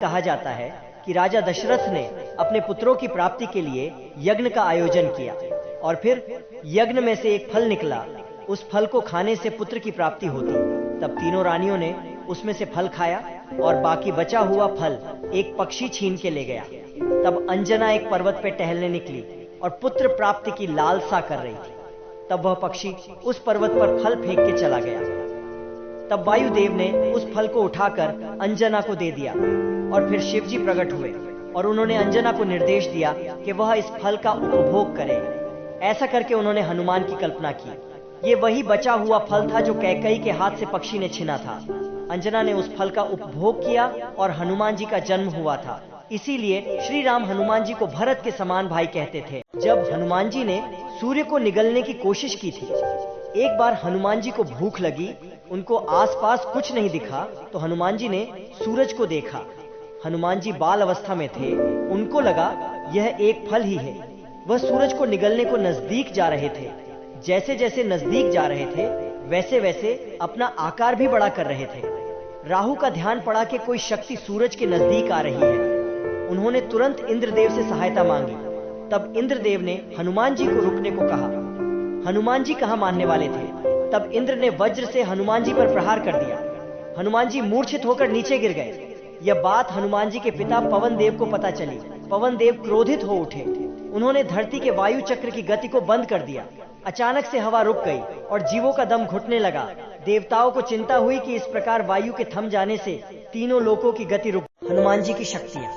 कहा जाता है कि राजा दशरथ ने अपने पुत्रों की प्राप्ति के लिए यज्ञ का आयोजन किया और फिर यज्ञ में से एक फल निकला। उस फल को खाने से पुत्र की प्राप्ति होती। तब तीनों रानियों ने उसमें से फल खाया और बाकी बचा हुआ फल एक पक्षी छीन के ले गया। तब अंजना एक पर्वत पर टहलने निकली और पुत्र प्राप्ति की लालसा कर रही थी। तब वह पक्षी उस पर्वत पर फल फेंक के चला गया। तब वायुदेव ने उस फल को उठाकर अंजना को दे दिया और फिर शिवजी प्रकट हुए और उन्होंने अंजना को निर्देश दिया कि वह इस फल का उपभोग करे। ऐसा करके उन्होंने हनुमान की कल्पना की। ये वही बचा हुआ फल था जो कैकेयी के हाथ से पक्षी ने छीना था। अंजना ने उस फल का उपभोग किया और हनुमान जी का जन्म हुआ था। इसीलिए श्री राम हनुमान जी को भरत के समान भाई कहते थे। जब हनुमान जी ने सूर्य को निगलने की कोशिश की थी, एक बार हनुमान जी को भूख लगी, उनको आसपास कुछ नहीं दिखा तो हनुमान जी ने सूरज को देखा। हनुमान जी बाल अवस्था में थे, उनको लगा यह एक फल ही है। वह सूरज को निगलने को नजदीक जा रहे थे। जैसे जैसे नजदीक जा रहे थे वैसे वैसे अपना आकार भी बड़ा कर रहे थे। राहु का ध्यान पड़ा कि कोई शक्ति सूरज के नजदीक आ रही है। उन्होंने तुरंत इंद्रदेव से सहायता मांगी। तब इंद्रदेव ने हनुमान जी को रुकने को कहा। हनुमान जी कहाँ मानने वाले थे। तब इंद्र ने वज्र से हनुमान जी पर प्रहार कर दिया। हनुमान जी मूर्छित होकर नीचे गिर गए। यह बात हनुमान जी के पिता पवन देव को पता चली। पवन देव क्रोधित हो उठे। उन्होंने धरती के वायु चक्र की गति को बंद कर दिया। अचानक से हवा रुक गई और जीवों का दम घुटने लगा। देवताओं को चिंता हुई कि इस प्रकार वायु के थम जाने से तीनों लोकों की गति रुक। हनुमान जी की शक्तियां।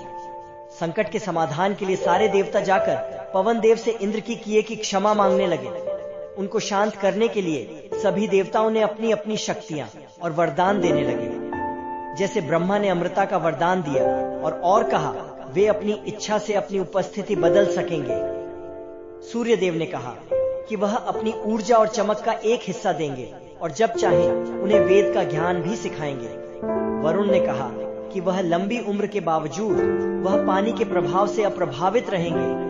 संकट के समाधान के लिए सारे देवता जाकर पवन देव से इंद्र की किए की क्षमा मांगने लगे। उनको शांत करने के लिए सभी देवताओं ने अपनी अपनी शक्तियां और वरदान देने लगे। जैसे ब्रह्मा ने अमृता का वरदान दिया और कहा वे अपनी इच्छा से अपनी उपस्थिति बदल सकेंगे। सूर्य देव ने कहा कि वह अपनी ऊर्जा और चमक का एक हिस्सा देंगे और जब चाहे उन्हें वेद का ज्ञान भी सिखाएंगे। वरुण ने कहा कि वह लंबी उम्र के बावजूद वह पानी के प्रभाव से अप्रभावित रहेंगे।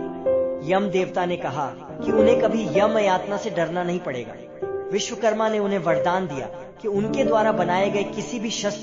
यम देवता ने कहा कि उन्हें कभी यम यातना से डरना नहीं पड़ेगा। विश्वकर्मा ने उन्हें वरदान दिया कि उनके द्वारा बनाए गए किसी भी शस्त्र